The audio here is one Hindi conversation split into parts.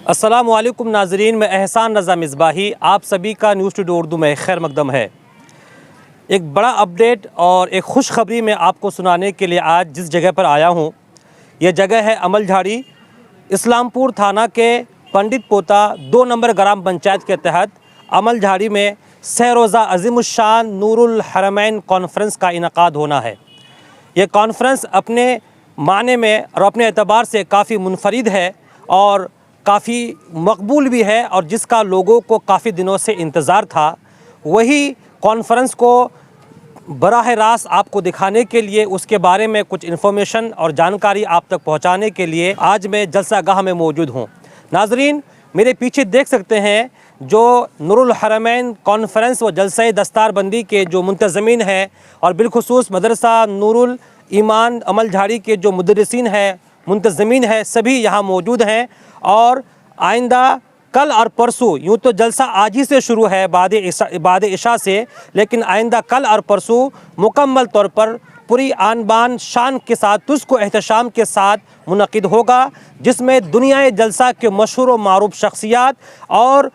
अस्सलामु अलैकुम नाज़रीन, मैं एहसान रज़ा मिसबाही आप सभी का न्यूज़ टुडे उर्दू में खैर मकदम है। एक बड़ा अपडेट और एक खुशखबरी मैं आपको सुनाने के लिए आज जिस जगह पर आया हूँ, यह जगह है अमलझाड़ी, इस्लामपुर थाना के पंडित पोता 2 नंबर ग्राम पंचायत के तहत अमलझाड़ी में सह-रोज़ा अज़ीमुश्शान नूरुल हरमैन कॉन्फ्रेंस का इनकाद होना है। ये कॉन्फ्रेंस अपने माने में और अपने एतबार से काफ़ी मुनफरिद है और काफ़ी मकबूल भी है और जिसका लोगों को काफ़ी दिनों से इंतज़ार था। वही कॉन्फ्रेंस को बराह रास्त आपको दिखाने के लिए, उसके बारे में कुछ इन्फॉर्मेशन और जानकारी आप तक पहुंचाने के लिए आज मैं जलसागाह में मौजूद हूं। नाजरीन, मेरे पीछे देख सकते हैं जो नूरुल हरमैन कॉन्फ्रेंस व जलसा दस्तारबंदी के जो मुंतज़मीन है और बिलखुसूस मदरसा नूरुल ईमान अमलझाड़ी के जो मुदर्रिसीन है, मुंतज़मीन है, सभी यहाँ मौजूद हैं। और आइंदा कल और परसों, यूँ तो जलसा आज ही से शुरू है बाद इशा से, लेकिन आइंदा कल और परसों मुकम्मल तौर पर पूरी आन बान शान के साथ, तुझको एहतशाम के साथ मुनक़िद होगा, जिसमें दुनिया जलसा के मशहूर व मारूफ शख्सियात और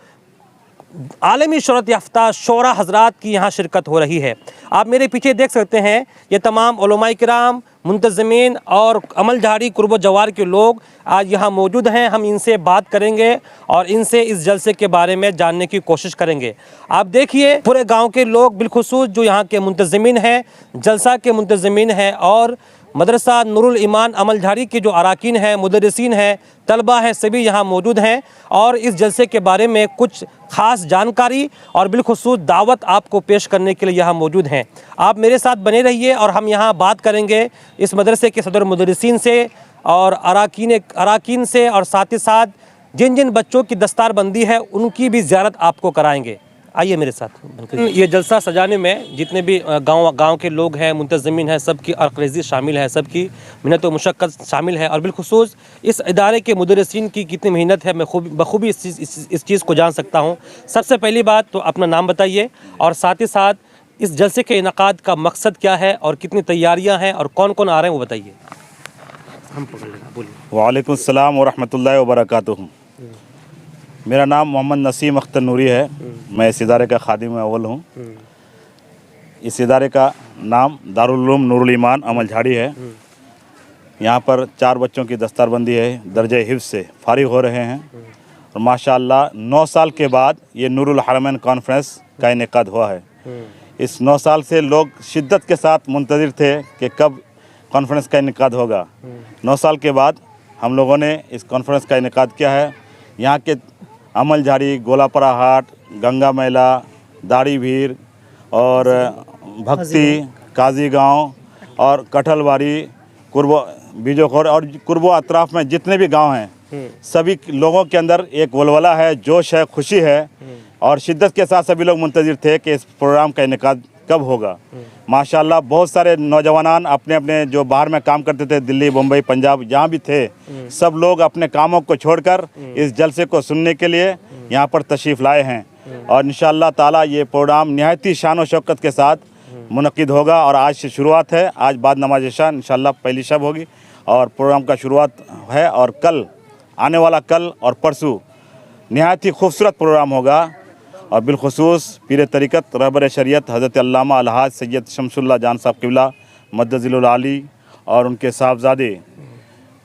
आलमी शोहरत याफ्ता शोरा हज़रात की यहाँ शिरकत हो रही है। आप मेरे पीछे देख सकते हैं, ये तमाम उलमाए किराम, मुंतज़मीन और अमलझाड़ी कुर्ब जवार के लोग आज यहाँ मौजूद हैं। हम इनसे बात करेंगे और इनसे इस जलसे के बारे में जानने की कोशिश करेंगे। आप देखिए, पूरे गांव के लोग बिलखुसूस जो यहाँ के मुंतज़मीन हैं, जलसा के मुंतज़मीन हैं और मदरसा नूरुल ईमान अमलझाड़ी के जो अराकीन हैं, मुदर्रिसीन हैं, तलबा हैं, सभी यहाँ मौजूद हैं और इस जलसे के बारे में कुछ ख़ास जानकारी और बिलखुसूस दावत आपको पेश करने के लिए यहाँ मौजूद हैं। आप मेरे साथ बने रहिए और हम यहाँ बात करेंगे इस मदरसे के सदर मुदर्रिसीन से और अराकीन से, और साथ ही साथ जिन जिन बच्चों की दस्तारबंदी है उनकी भी ज़ियारत आपको कराएँगे। आइए मेरे साथ। ये जलसा सजाने में जितने भी गांव के लोग हैं, मुंतज़मीन हैं, सबकी अर्क़रेज़ी शामिल है, सबकी मेहनत व मुशक्क़त शामिल है और बिलखुसूस इस इदारे के मुदर्रिसीन की कितनी मेहनत है मैं बखूबी इस चीज़ को जान सकता हूँ। सबसे पहली बात तो अपना नाम बताइए और साथ ही साथ इस जलसे के इनकाद का मकसद क्या है और कितनी तैयारियाँ हैं और कौन कौन आ रहे हैं वो बताइए। हम पकड़ लेना, बोलिए। वालेकुम अस्सलाम व रहमतुल्लाहि व बरकातुहू। मेरा नाम मोहम्मद नसीम अख्तर नूरी है। मैं इस इदारे का खादिम अव्वल हूँ। इस इदारे का नाम दारुल उलूम नूरुल ईमान अमलझाड़ी है। यहाँ पर 4 बच्चों की दस्तारबंदी है, दर्जे हिफ्ज़ से फारिग हो रहे हैं और माशाअल्लाह 9 साल के बाद ये नूरुल हरमैन कॉन्फ्रेंस का इनेकाद हुआ है। इस 9 साल से लोग शिद्दत के साथ मुंतज़िर थे कि कब कॉन्फ्रेंस का इनेकाद होगा। 9 साल के बाद हम लोगों ने इस कॉन्फ्रेंस का इनेकाद किया है। यहाँ के अमलझाड़ी, गोलापरा हाट, गंगा मेला, दाढ़ी भीर और भक्ति, काजी गांव और कटहलवाड़ी, कुर्बो बीजोखोर और कुर्बो अतराफ़ में जितने भी गांव हैं, सभी लोगों के अंदर एक वलवला है, जोश है, खुशी है और शिद्दत के साथ सभी लोग मुंतज़िर थे कि इस प्रोग्राम का इनेकाद कब होगा। माशाल्लाह बहुत सारे नौजवान अपने अपने जो बाहर में काम करते थे, दिल्ली, मुंबई, पंजाब, जहाँ भी थे, सब लोग अपने कामों को छोड़कर इस जलसे को सुनने के लिए यहाँ पर तशरीफ़ लाए हैं और इंशाअल्लाह ताला ये प्रोग्राम निहायत ही शान व शौकत के साथ मुनक़िद होगा। और आज से शुरुआत है, आज बाद नमाज इशा इंशाअल्लाह पहली शब होगी और प्रोग्राम का शुरुआत है और कल आने वाला कल और परसों निहायत ही खूबसूरत प्रोग्राम होगा। और बिलखुसूस पीर तरीक़त रहबर शरीयत हज़रत अल्लामा अलहाज सैयद शमसुल्लाह जान साहब क़िबला मद्दज़िलुल आली और उनके साहबजादे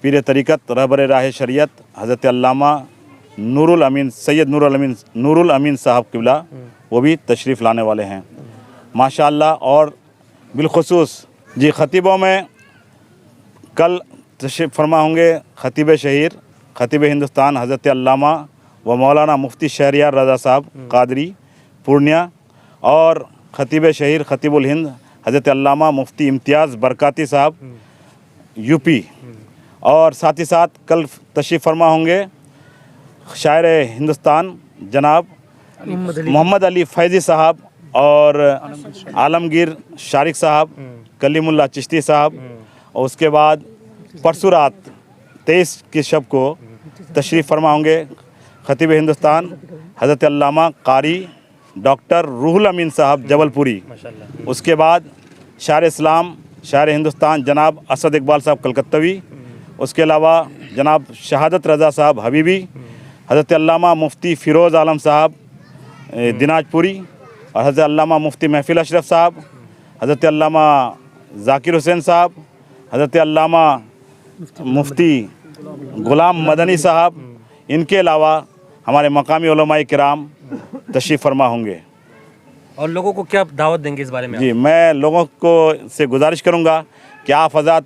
पीर तरीक़त रहबर राह शरीयत हज़रत अल्लामा नूरुल अमीन सैयद नूरुल अमीन साहब क़िबला वो भी तशरीफ़ लाने वाले हैं माशाअल्लाह। और बिलखुसूस जी ख़तीबों में कल तशरीफ़ फरमा होंगे ख़तीब शहीर, ख़तीब हिंदुस्तान हज़रत अल्लामा व मौलाना मुफ्ती शहरियार रज़ा साहब कादरी पूर्णिया और ख़तीब शहीर ख़तीबुल हिंद हज़रत अल्लामा मुफ्ती इम्तियाज़ बरकाती साहब यूपी। और साथ ही साथ कल तशरीफ़ फरमा होंगे शायर हिंदुस्तान जनाब मोहम्मद अली फैज़ी साहब और आलमगीर शारिक साहब, कलीमुल्लाह चिश्ती साहब। और उसके बाद परसों रात 23 की शब को तशरीफ़ फरमा होंगे ख़तीब हिंदुस्तान हज़रत अल्लामा कारी डॉक्टर रूहुल अमीन साहब जबलपुरी। उसके बाद शायर इस्लाम शायर हिंदुस्तान जनाब असद इकबाल साहब कलकत्तवी। उसके अलावा जनाब शहादत रज़ा साहब हबीबी, हज़रत अल्लामा मुफ्ती फ़िरोज़ आलम साहब दिनाजपुरी, और हज़रत अल्लामा मुफ्ती महफिल अशरफ साहब, हज़रत अल्लामा ज़ाकिर हुसैन साहब, हज़रत अल्लामा मुफ्ती ग़ुलाम मदनी साहब, इनके अलावा हमारे मकामी उलमाए किराम तशरीफ़ फरमा होंगे। और लोगों को क्या दावत देंगे इस बारे में? जी, मैं लोगों को से गुजारिश करूंगा कि आप हज़रात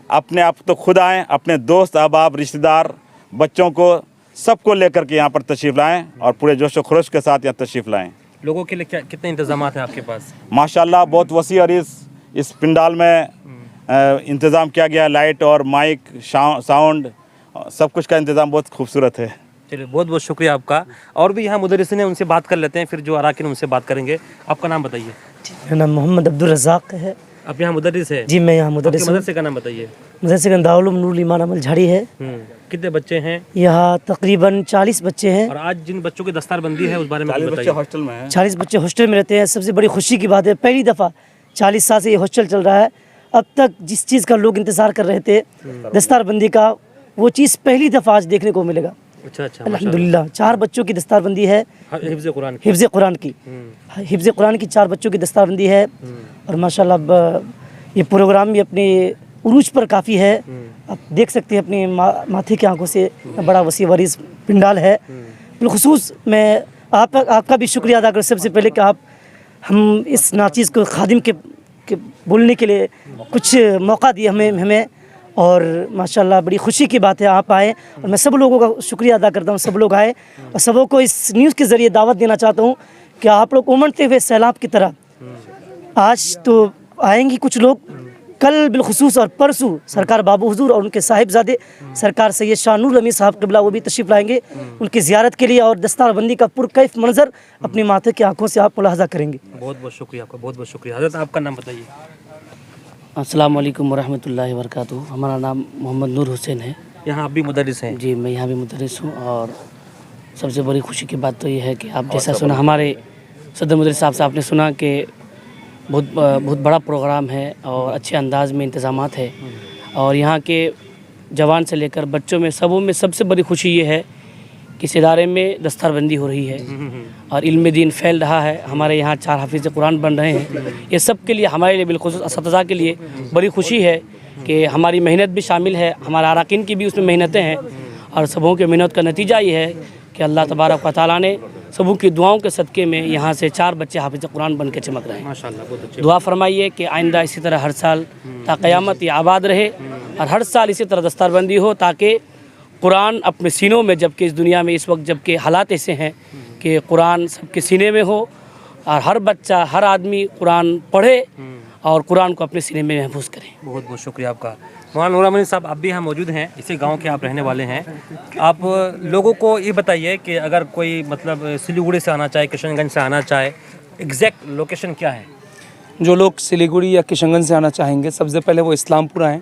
अपने आप तो खुद आएँ, अपने दोस्त अहबाब रिश्तेदार बच्चों को सबको लेकर के यहाँ पर तशरीफ़ लाएँ और पूरे जोश व खरोश के साथ यहाँ तशरीफ़ लाएँ। लोगों के लिए क्या कितने इंतज़ामात हैं आपके पास? माशाल्लाह बहुत वसी और इस पिंडाल में इंतज़ाम किया गया, लाइट और माइक साउंड सब कुछ का इंतज़ाम बहुत खूबसूरत है। चलिए, बहुत बहुत शुक्रिया आपका। और भी यहाँ मुदर्रिसीन हैं, उनसे बात कर लेते हैं, फिर जो अराकीन उनसे बात करेंगे। आपका नाम बताइए। मेरा नाम मोहम्मद अब्दुल रज़ाक है। आप यहाँ मुदर्रिस है? जी, मैं यहाँ मुदर्रिस हूँ। मदरसे का नाम बताइए। मदरसे का दारुल उलूम नूरुल ईमान अमल झाड़ी है। कितने बच्चे हैं? यहाँ तकरीबन 40 बच्चे हैं। और आज जिन बच्चों की दस्तारबंदी है उस बारे में कुछ बताइए। हॉस्टल में हैं। 40 बच्चे हॉस्टल में रहते हैं। सबसे बड़ी खुशी की बात है, पहली दफ़ा 40 साल से ये हॉस्टल चल रहा है। अब तक जिस चीज़ का लोग इंतज़ार कर रहे थे, दस्तारबंदी का, वो चीज़ पहली दफ़ा आज देखने को मिलेगा। अच्छा अच्छा, अल्हम्दुलिल्लाह। 4 बच्चों की दस्तारबंदी है, हिफ्ज़ कुरान की। हिफ्ज़ कुरान की, हिफ्ज़ कुरान की 4 बच्चों की दस्तारबंदी है। और माशाल्लाह अब ये प्रोग्राम भी अपने उरूज पर काफ़ी है। आप देख सकते हैं अपनी माथे की आंखों से, बड़ा वसी वरीज़ पिंडाल है। बिलखुसूस मैं आपका भी शुक्रिया अदा करूँ सबसे पहले कि आप हम इस नाचीज़ को खादिम के बोलने के लिए कुछ मौका दिया हमें। और माशाल्लाह बड़ी खुशी की बात है आप आए, और मैं सब लोगों का शुक्रिया अदा करता हूँ, सब लोग आए। और सबों को इस न्यूज़ के ज़रिए दावत देना चाहता हूँ कि आप लोग उमड़ते हुए सैलाब की तरह आज तो आएंगी कुछ लोग, कल बिलखुसूस और परसों सरकार बाबू हुजूर और उनके साहिबजादे सरकार सैयद शाह नूर अमीर साहब क़िबला वो भी तशरीफ़ लाएंगे उनकी ज़ियारत के लिए। और दस्तारबंदी का पुरकैफ मंजर अपनी माथे की आंखों से आप मुलाहज़ा करेंगे। बहुत बहुत शुक्रिया आपका, बहुत बहुत शुक्रिया। हज़रत आपका नाम बताइए। अस्सलाम वालेकुम वरहमतुल्लाहि वबरकातुहू। हमारा नाम मोहम्मद नूर हुसैन है। यहाँ आप भी मुदर्रिस हैं? जी, मैं यहाँ भी मुदर्रिस हूँ। और सबसे बड़ी खुशी की बात तो ये है कि आप जैसा सुना, हमारे सदर मुदर्रिस साहब से आपने सुना कि बहुत बड़ा प्रोग्राम है और अच्छे अंदाज में इंतज़ामात है। और यहाँ के जवान से लेकर बच्चों में सबों में सबसे बड़ी खुशी ये है कि इस इदारे में दस्तारबंदी हो रही है और इल्म दीन फैल रहा है। हमारे यहाँ 4 हाफिज़ कुरान बन रहे हैं। ये सब के लिए, हमारे लिए, बिलखुसूस असतिज़ा के लिए बड़ी खुशी है कि हमारी मेहनत भी शामिल है, हमारे अराकीन की भी उसमें मेहनतें हैं। और सबों की मेहनत का नतीजा ये है कि अल्लाह तबारक व तआला ने सबों की दुआओं के सदक़े में यहाँ से 4 बच्चे हाफिज़ कुरान बन के चमक रहे हैं। माशाल्लाह, बहुत अच्छे। दुआ फरमाइए कि आइंदा इसी तरह हर साल ता क़यामत ये आबाद रहे और हर साल इसी तरह दस्तारबंदी हो, ताकि कुरान अपने सीनों में, जबकि इस दुनिया में इस वक्त जबकि हालात ऐसे हैं कि कुरान सबके सीने में हो और हर बच्चा, हर आदमी कुरान पढ़े और कुरान को अपने सीने में महफूज करें। बहुत बहुत शुक्रिया आपका। मौलाना नूर अमीन साहब, आप भी यहाँ मौजूद हैं, इसी गांव के आप रहने वाले हैं। आप लोगों को ये बताइए कि अगर कोई मतलब सिलीगुड़ी से आना चाहे, किशनगंज से आना चाहे, एग्जैक्ट लोकेशन क्या है? जो लोग सिलीगुड़ी या किशनगंज से आना चाहेंगे, सबसे पहले वो इस्लामपुर आएँ।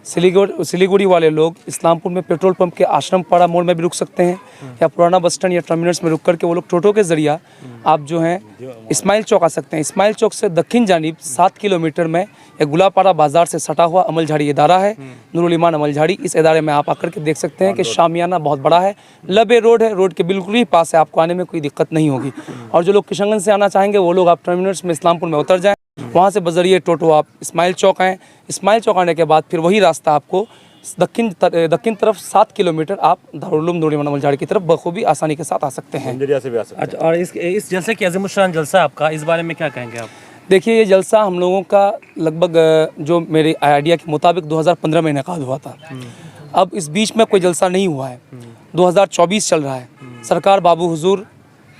सिलीगुड़ी वाले लोग इस्लामपुर में पेट्रोल पंप के आश्रम पाड़ा मोड़ में भी रुक सकते हैं, या पुराना बस स्टैंड या टर्मिनल्स में रुक करके वो लोग टोटो के ज़रिया आप जो हैं इस्माइल चौक आ सकते हैं। इस्माइल चौक से दक्षिण जानिब 7 किलोमीटर में एक गुलापाड़ा बाज़ार से सटा हुआ अमल झाड़ी इदारा है, नूरुल ईमान अमल झाड़ी। इस इदारे में आप आकर के देख सकते हैं कि शामियाना बहुत बड़ा है, लबे रोड है, रोड के बिल्कुल ही पास है, आपको आने में कोई दिक्कत नहीं होगी। और जो लोग किशनगंज से आना चाहेंगे वो लोग आप टर्मिनल्स में इस्लामपुर में उतर जाएँ, वहाँ से बजरिए टोटो आप इस्माइल चौक आएँ। इस्माइल चौक आने के बाद फिर वही रास्ता आपको दक्षिण तरफ 7 किलोमीटर आप दारुल उलूम नूरुल ईमान अमल झाड़ी की तरफ बखूबी आसानी के साथ आ सकते हैं। अच्छा, और इस जलसे की अज़ीमुश्शान जलसा आपका, इस बारे में क्या कहेंगे आप? देखिए, ये जलसा हम लोगों का लगभग जो मेरे आइडिया के मुताबिक 2015 में इनेकाद हुआ था। अब इस बीच में कोई जलसा नहीं हुआ है। 2024 चल रहा है। सरकार बाबू हुजूर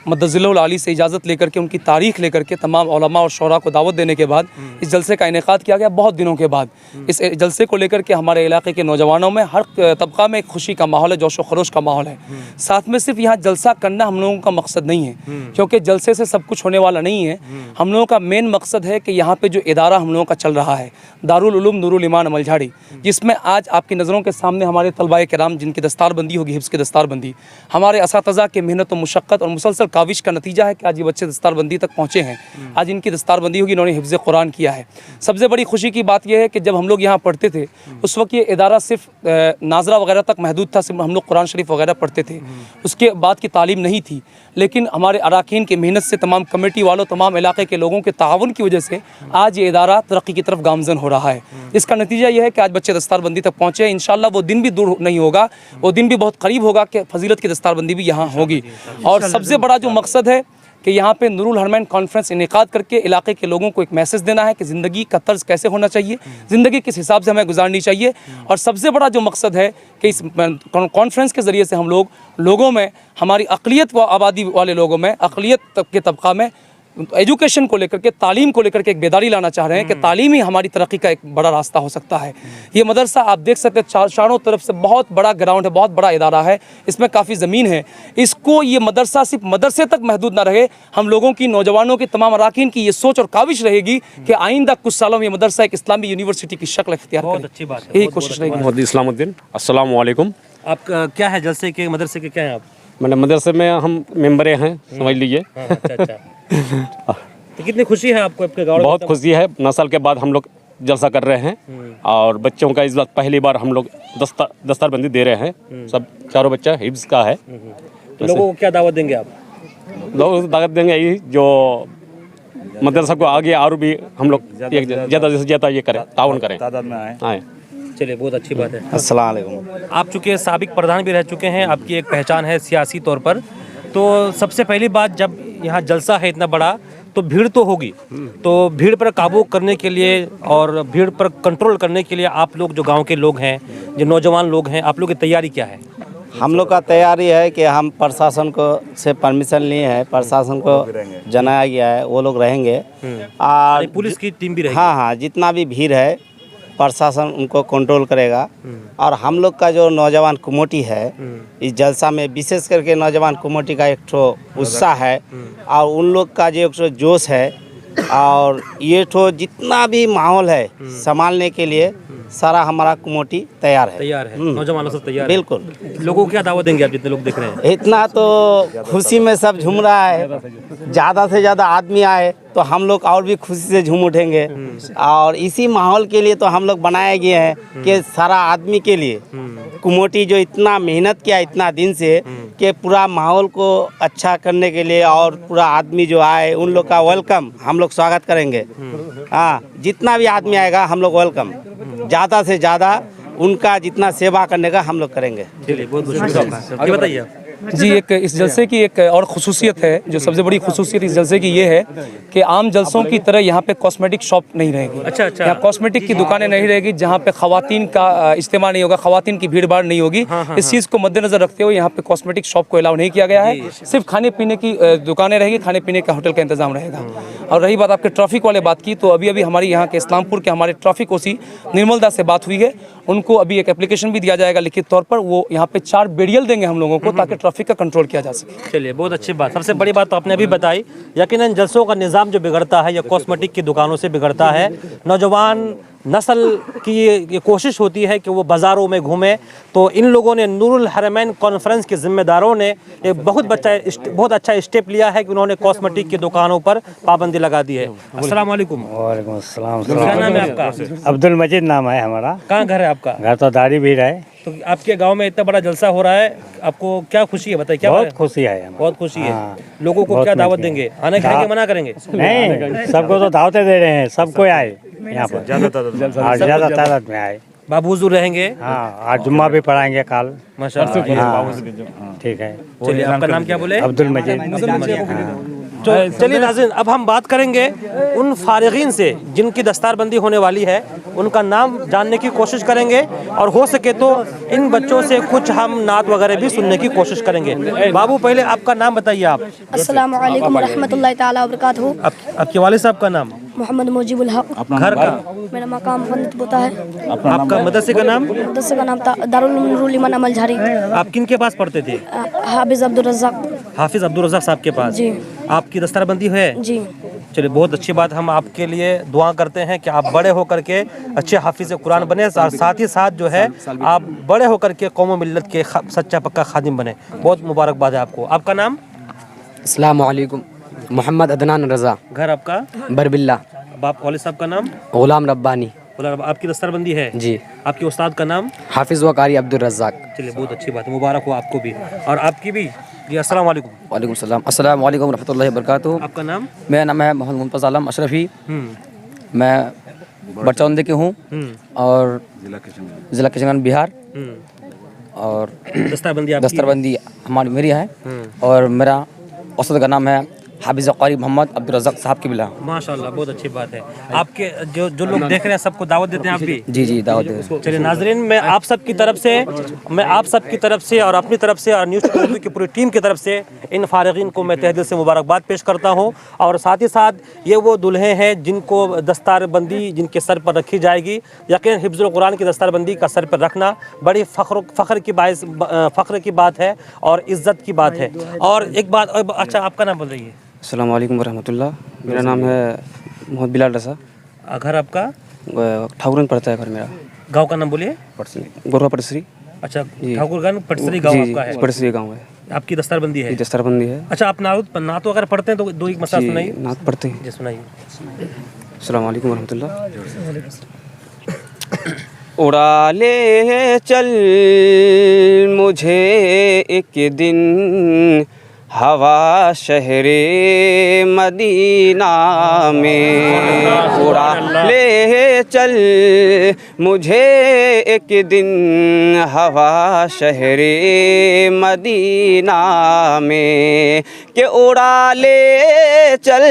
मद्दज़िल्लुल आली से इजाज़त लेकर के, उनकी तारीख़ लेकर के, तमाम उलमा और शोरा को दावत देने के बाद इस जलसे का इनेकाद किया गया बहुत दिनों के बाद। इस जलसे को लेकर के हमारे इलाके के नौजवानों में, हर तबका में एक खुशी का माहौल है, जोश व खरोश का माहौल है। साथ में सिर्फ यहाँ जलसा करना हम लोगों का मकसद नहीं है, क्योंकि जलसे से सब कुछ होने वाला नहीं है। हम लोगों का मेन मकसद है कि यहाँ पर जो इदारा हम लोगों का चल रहा है, दारुल उलूम नूरुल ईमान अमल झाड़ी, जिसमें आज आपकी नज़रों के सामने हमारे तलबाए किराम जिनकी दस्तारबंदी होगी, हिफ्ज़ की दस्तारबंदी, हमारे असातिज़ा की मेहनत व मुशक्क़त और मुसलसल काविश का नतीजा है कि आज ये बच्चे दस्तारबंदी तक पहुँचे हैं। आज इनकी दस्तारबंदी होगी, इन्होंने हिफ्ज़ कुरान किया है। सबसे बड़ी खुशी की बात यह है कि जब हम लोग यहाँ पढ़ते थे उस वक्त ये इदारा सिर्फ नाजरा वगैरह तक महदूद था, सिर्फ हम लोग कुरान शरीफ वगैरह पढ़ते थे, उसके बाद की तालीम नहीं थी। लेकिन हमारे अरकान की मेहनत से, तमाम कमेटी वालों, तमाम इलाके के लोगों के ताउन की वजह से आज ये इदारा तरक्की की तरफ गामजन हो रहा है। इसका नतीजा यह है कि आज बच्चे दस्तारबंदी तक पहुँचे। इंशाअल्लाह वो दिन भी दूर नहीं होगा, वो दिन भी बहुत करीब होगा कि फजीलत की दस्तारबंदी भी यहाँ होगी। और सबसे बड़ा जो मकसद है कि यहाँ पे नूरुल हरमैन कॉन्फ्रेंस इनेकाद करके इलाके के लोगों को एक मैसेज देना है कि ज़िंदगी का तर्ज कैसे होना चाहिए, ज़िंदगी किस हिसाब से हमें गुजारनी चाहिए। और सबसे बड़ा जो मकसद है कि इस कॉन्फ्रेंस के ज़रिए से हम लोगों में, हमारी अक़लियत व आबादी वाले लोगों में, अक़लियत के तबका में एजुकेशन को लेकर के, तालीम को लेकर के एक बेदारी लाना चाह रहे हैं कि तालीम ही हमारी तरक्की का एक बड़ा रास्ता हो सकता है। ये मदरसा आप देख सकते हैं चारों तरफ से बहुत बड़ा ग्राउंड है, बहुत बड़ा इदारा है, इसमें काफ़ी ज़मीन है। इसको ये मदरसा सिर्फ मदरसे तक महदूद ना रहे, हम लोगों की, नौजवानों की, तमाम अरकान की ये सोच और काविश रहेगी कि आइंदा कुछ सालों में ये मदरसा एक इस्लामी यूनिवर्सिटी की शक्ल इख्तियार करे। अच्छी बात है, यही कोशिश रहेगी। मोहम्मद इस्लामुद्दीन, अस्सलाम वालेकुम। आपका क्या है जलसे के, मदरसे के क्या है आप? मैंने मदरसे में हम मेंबरे हैं, समझ लीजिए। अच्छा। तो कितनी खुशी है आपको आपके गाँव? बहुत खुशी है, 9 साल के बाद हम लोग जलसा कर रहे हैं और बच्चों का इस बार पहली बार हम लोग दस्तारबंदी दे रहे हैं। सब चारों बच्चा हिफ्ज़ का है। तो लोगों को क्या दावत देंगे आप? लोग दावत देंगे यही जो मदरसा को आगे और भी हम लोग ज़्यादा से ज़्यादा ये करें, ताउन करें, तादाद में आए। आए। चलिए, बहुत अच्छी बात है। अस्सलाम वालेकुम। आप चूँकि साबिक प्रधान भी रह चुके हैं, आपकी एक पहचान है सियासी तौर पर, तो सबसे पहली बात, जब यहाँ जलसा है इतना बड़ा तो भीड़ तो होगी, तो भीड़ पर काबू करने के लिए और भीड़ पर कंट्रोल करने के लिए आप लोग जो गांव के लोग हैं, जो नौजवान लोग हैं, आप लोग की तैयारी क्या है? हम लोग का तैयारी है कि हम प्रशासन को से परमिशन लिए हैं, प्रशासन को जनाया गया है, वो लोग रहेंगे और पुलिस की टीम भी रहेगी? हाँ, जितना भी भीड़ है प्रशासन उनको कंट्रोल करेगा। और हम लोग का जो नौजवान कमेटी है इस जलसा में, विशेष करके नौजवान कमेटी का एक ठो उत्साह है और उन लोग का जो एक ठो जोश है और ये ठो जितना भी माहौल है संभालने के लिए सारा हमारा कमेटी तैयार है। नौजवानों से तैयार है। बिल्कुल। लोगों को क्या दावत देंगे आप, जितने लोग देख रहे हैं? इतना तो खुशी में सब झूम रहा है, ज़्यादा से ज़्यादा आदमी आए तो हम लोग और भी खुशी से झूम उठेंगे। और इसी माहौल के लिए तो हम लोग बनाए गए हैं कि सारा आदमी के लिए कमेटी जो इतना मेहनत किया इतना दिन से कि पूरा माहौल को अच्छा करने के लिए और पूरा आदमी जो आए उन लोग का वेलकम हम लोग स्वागत करेंगे। हाँ, जितना भी आदमी आएगा हम लोग वेलकम, ज़्यादा से ज़्यादा उनका जितना सेवा करने का हम लोग करेंगे। चलिए, बहुत बहुत शुक्रिया। आगे बताइए। जी, एक इस जलसे की एक और खुसूसियत है, जो सबसे बड़ी खुसूसियत इस जलसे की ये है कि आम जलसों की तरह यहाँ पे कॉस्मेटिक शॉप नहीं रहेगी। अच्छा। यहाँ कॉस्मेटिक की दुकानें नहीं रहेगी जहाँ पे खवातीन का इस्तेमाल नहीं होगा, खवातीन की भीड़ भाड़ नहीं होगी। इस चीज़ को मद्देनजर रखते हुए यहाँ पे कॉस्मेटिक शॉप को अलाउ नहीं किया गया है। सिर्फ खाने पीने की दुकानें रहेगी, खाने पीने का होटल का इंतजाम रहेगा। और रही बात आपके ट्रैफिक वाले बात की, तो अभी हमारी यहाँ के इस्लामपुर के हमारे ट्रैफिक ओसी निर्मलदा से बात हुई है, उनको अभी एक एप्लीकेशन भी दिया जाएगा लिखित तौर पर। वो यहाँ पे 4 बेरियल देंगे हम लोगों को ताकि ट्रैफिक का कंट्रोल किया जा सके। चलिए, बहुत अच्छी बात। सबसे बड़ी बात तो आपने अभी बताई, यकीनन जलसों का निज़ाम जो बिगड़ता है या कॉस्मेटिक की दुकानों से बिगड़ता है। नौजवान नस्ल की ये कोशिश होती है कि वो बाज़ारों में घूमें, तो इन लोगों ने, नूरुल हरमैन कॉन्फ्रेंस के ज़िम्मेदारों ने एक बहुत अच्छा स्टेप लिया है कि उन्होंने कॉस्मेटिक की दुकानों पर पाबंदी लगा दी है। अस्सलाम वालेकुम। वालेकुम अस्सलाम। क्या नाम है आपका? अब्दुल मजीद नाम है हमारा। कहाँ घर है आपका? घर तो दाढ़ी भी है। तो आपके गांव में इतना बड़ा जलसा हो रहा है, आपको क्या खुशी है, बताइए। क्या बहुत खुशी है हमें। बहुत खुशी है। हाँ, लोगों को बहुत क्या दावत खुशी देंगे? आने खाने मना करेंगे? नहीं, सबको तो दावतें दे रहे हैं, सबको आए यहाँ पर, ज़्यादा तादाद में आए। बाबू हुजूर रहेंगे? हाँ, आज जुम्मा भी पढ़ाएंगे कल। माशाअल्लाह। हाँ, ठीक है। चलिए, आपका नाम क्या बोले? अब्दुल मजीद। तो चलिए नाज़रीन, अब हम बात करेंगे उन फारिगीन से जिनकी दस्तारबंदी होने वाली है, उनका नाम जानने की कोशिश करेंगे और हो सके तो इन बच्चों से कुछ हम नात वगैरह भी सुनने की कोशिश करेंगे। बाबू, पहले आपका नाम बताइए आप। अस्सलाम वालेकुम रहमतुल्लाहि ताला वबरकातुहू। आपके वालिद साहब का नाम? मोहम्मद मुजीबुल हक। घर का? मेरा मकाम फंदत बोता है। आपका मदरसे का नाम? मदरसे का नाम दारुल नूरुल ईमान अमल झारी। आप किन के पास पढ़ते थे? हाफिज अब्दुल रज़्ज़ाक। हाफिज अब्दुल रज़्ज़ाक साहब के पास? जी। आपकी दस्तारबंदी है? जी। चलिए, बहुत अच्छी बात। हम आपके लिए दुआ करते हैं कि आप बड़े होकर के अच्छे हाफिज कुरान बने और साथ ही साथ जो है आप बड़े होकर के कौम मिल्लत के सच्चा पक्का खादिम बने। बहुत मुबारकबाद है आपको। आपका नाम? अस्सलाम वालेकुम। मोहम्मद अदनान रज़ा, घर आपका? बरबिल्ला। बाप वालिद साहब का नाम? ग़ुलाम रब्बानी। आपकी दस्तरबंदी है जी। आपके उस्ताद का नाम? हाफिज़ व कारी अब्दुल रज़्ज़ाक। चलिए, बहुत अच्छी बात है, मुबारक हो आपको भी और आपकी भी। जी, अस्सलाम वालेकुम। वालेकुम सलाम। अस्सलाम वालेकुम रहमतुल्लाहि व बरकातुहू। आपका नाम? मेरा नाम है मोहम्मद मुमताज़ आलम अशरफी। मैं बड़चौंदे के हूँ और ज़िला किशनगंज बिहार। और दस्तरबंदी हमारी मेरी है और मेरा उस्ताद का नाम है हाफिज़ कारी मोहम्मद अब्दुल रज़्ज़ाक साहब की बिला। माशाल्लाह, बहुत अच्छी बात है। आपके जो लोग देख रहे हैं सबको दावत देते हैं आप भी? जी जी, दावत देते हैं। चलिए नाजरीन, मैं आप सब की तरफ से और अपनी तरफ से और न्यूज़ उर्दू की पूरी टीम की तरफ से इन फारिगीन को मैं तहे दिल से मुबारकबाद पेश करता हूँ। और साथ ही साथ ये वो दुल्हे हैं जिनको दस्तारबंदी जिनके सर पर रखी जाएगी। यकीन हिफ्ज़ुल कुरान की दस्तारबंदी का सर पर रखना बड़ी फ़ख्र की बात है और इज़्ज़त की बात है। और एक बात, अच्छा आपका नाम बोल रही है? अस्सलाम वालेकुम वरहमतुल्लाह। मेरा नाम है मोहम्मद बिलाल रज़ा। घर आपका? ठाकुरगंज पड़ता है घर मेरा। गांव का नाम बोलिए? गोरवा पटसरी। अच्छा, ठाकुरगंज पटसरी गांव आपका है? पटसरी गांव है। आपकी दस्तारबंदी है? दस्तारबंदी है। अच्छा, आप नात अगर पढ़ते हैं तो दो एक मसला सुनाइए। नात पढ़ते हैं? जी सुनाइए। अस्सलाम वालेकुम वरहमतुल्लाह। उड़ा ले चल मुझे एक दिन हवा शहरे मदीना में। उड़ा ले चल मुझे एक दिन हवा शहरे मदीना में के उड़ा ले चल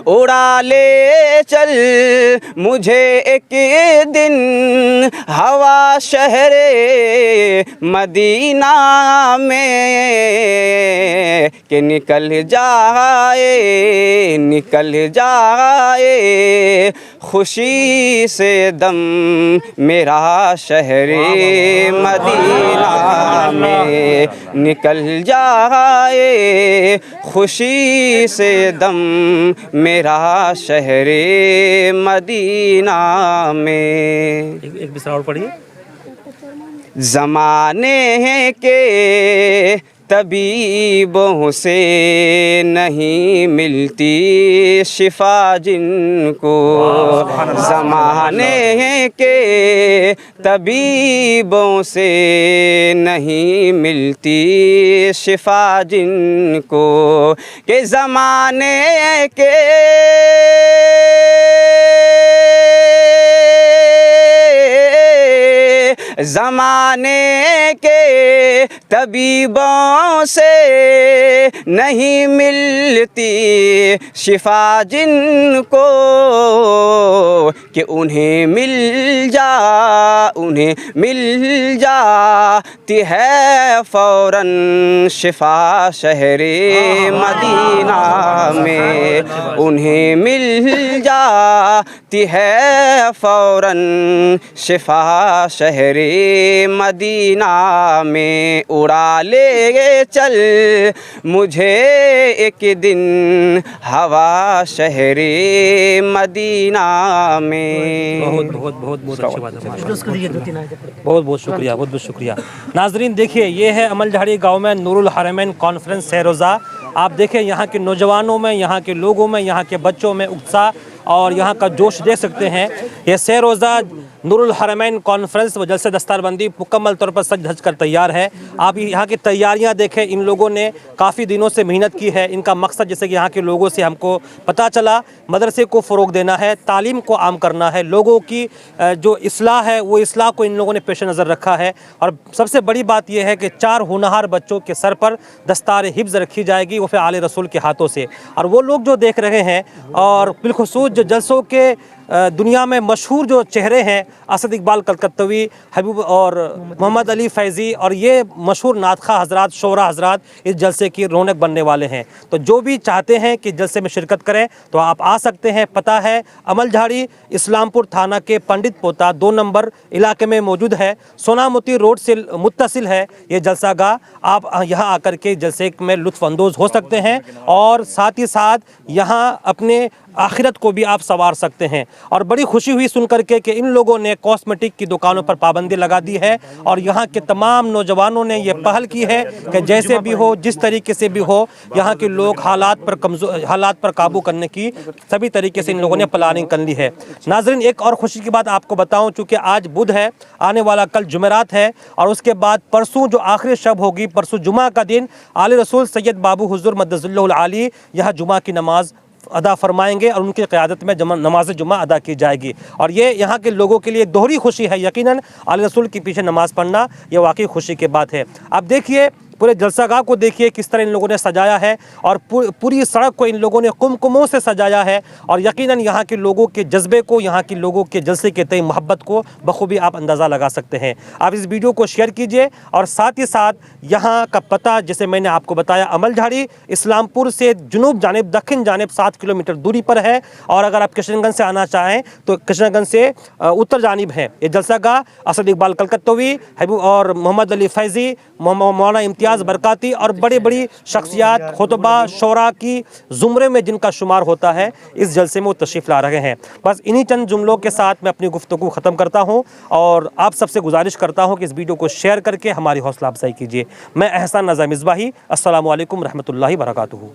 उड़ा ले चल मुझे एक दिन हवा शहरे मदीना में कि निकल जाए खुशी से दम मेरा शहरे मदीना में। निकल जाए खुशी से दम मेरा शहरे मदीना में। एक मिसरा और पढ़िए। ज़माने के तबीबों से नहीं मिलती शिफा जिनको। ज़माने के तबीबों से नहीं मिलती शिफा जिनको के ज़माने के ज़माने के तबीबों से नहीं मिलती शिफा जिनको कि उन्हें मिल जाती है फ़ौरन शिफा शहरे मदीना में। उन्हें मिल जाती है फ़ौरन शिफा शहरे मदीना में। उड़ा ले चल मुझे एक दिन हवा शहरे मदीना में। बहुत अच्छी बात है। बहुत शुक्रिया। नाजरीन देखिए, ये है अमलझाड़ी गांव में नूरुल हरमैन कॉन्फ्रेंस सह-ए-रोज़ा। आप देखें यहाँ के नौजवानों में, यहाँ के लोगों में, यहाँ के बच्चों में उत्साह और यहाँ का जोश देख सकते हैं। ये सह-ए-रोज़ा नूरुल हरमैन कॉन्फ्रेंस व जलसे दस्तारबंदी मुकम्मल तौर पर सज धज कर तैयार है। आप यहाँ की तैयारियाँ देखें, इन लोगों ने काफ़ी दिनों से मेहनत की है। इनका मकसद, जैसे कि यहाँ के लोगों से हमको पता चला, मदरसे को फ़रोग़ देना है, तालीम को आम करना है, लोगों की जो इस्लाह है वो इस्लाह को इन लोगों ने पेश नज़र रखा है। और सबसे बड़ी बात यह है कि 4 होनहार बच्चों के सर पर दस्तार हिफ्ज़ रखी जाएगी, वो फिर आले रसूल के हाथों से। और वो लोग जो देख रहे हैं और बिलखुसूस जो जलसों के दुनिया में मशहूर जो चेहरे हैं, असद इकबाल कलकत्तवी, हबीब और मोहम्मद अली फैज़ी और ये मशहूर नातखा हज़रात, शोरा हज़रात इस जलसे की रौनक बनने वाले हैं। तो जो भी चाहते हैं कि जलसे में शिरकत करें तो आप आ सकते हैं। पता है अमलझाड़ी इस्लामपुर थाना के पंडित पोता 2 नंबर इलाके में मौजूद है। सोनामुती रोड से मुत्तसिल है ये जलसागाह। आप यहाँ आकर के जलसे में लुत्फ़ अंदोज़ हो सकते हैं और साथ ही साथ यहाँ अपने आखिरत को भी आप संवार सकते हैं। और बड़ी खुशी हुई सुन करके कि इन लोगों ने कॉस्मेटिक की दुकानों पर पाबंदी लगा दी है और यहाँ के तमाम नौजवानों ने ये पहल की है कि जैसे भी हो, जिस तरीके से भी हो, यहाँ के लोग हालात पर काबू करने की सभी तरीके से इन लोगों ने प्लानिंग कर ली है। नाज़रीन, एक और खुशी की बात आपको बताऊं, चूँकि आज बुध है, आने वाला कल जुमेरात है और उसके बाद परसों जो आखिरी शब होगी, परसों जुमा का दिन, आले रसूल सैयद बाबू हुज़ूर मद्दज़िल्लहुल आली यहाँ जुमा की नमाज अदा फरमाएंगे और उनकी क़यादत में नमाज जुमा अदा की जाएगी। और ये यहाँ के लोगों के लिए दोहरी खुशी है। यकीनन आले रसूल के पीछे नमाज़ पढ़ना ये वाकई खुशी की बात है। अब देखिए पूरे जलसागाह को देखिए किस तरह इन लोगों ने सजाया है और पूरी सड़क को इन लोगों ने कुमकुमों से सजाया है और यकीनन यहाँ के लोगों के जज्बे को, यहाँ के लोगों के जलसे के तय मोहब्बत को बखूबी आप अंदाज़ा लगा सकते हैं। आप इस वीडियो को शेयर कीजिए और साथ ही साथ यहाँ का पता जैसे मैंने आपको बताया, अमलझाड़ी इस्लामपुर से जुनूब जानिब दक्षिण जानिब 7 किलोमीटर दूरी पर है और अगर आप किशनगंज से आना चाहें तो किशनगंज से उत्तर जानिब है ये जलसागाह। असद इकबाल कलकत्तवी और मोहम्मद अली फैज़ी, मौलाना इम्तियाज़ बरकाती और बड़ी बड़ी शख्सियात खुतबा शोरा की ज़ुमरे में जिनका शुमार होता है इस जलसे में वो तशरीफ़ ला रहे हैं। बस इन्हीं चंद जुमलों के साथ मैं अपनी गुफ्तगू ख़त्म करता हूँ और आप सबसे गुजारिश करता हूँ कि इस वीडियो को शेयर करके हमारी हौसला अफजाई कीजिए। मैं एहसान रज़ा मिसबाही, अस्सलामु अलैकुम रहमतुल्लाहि व बरकातुहू।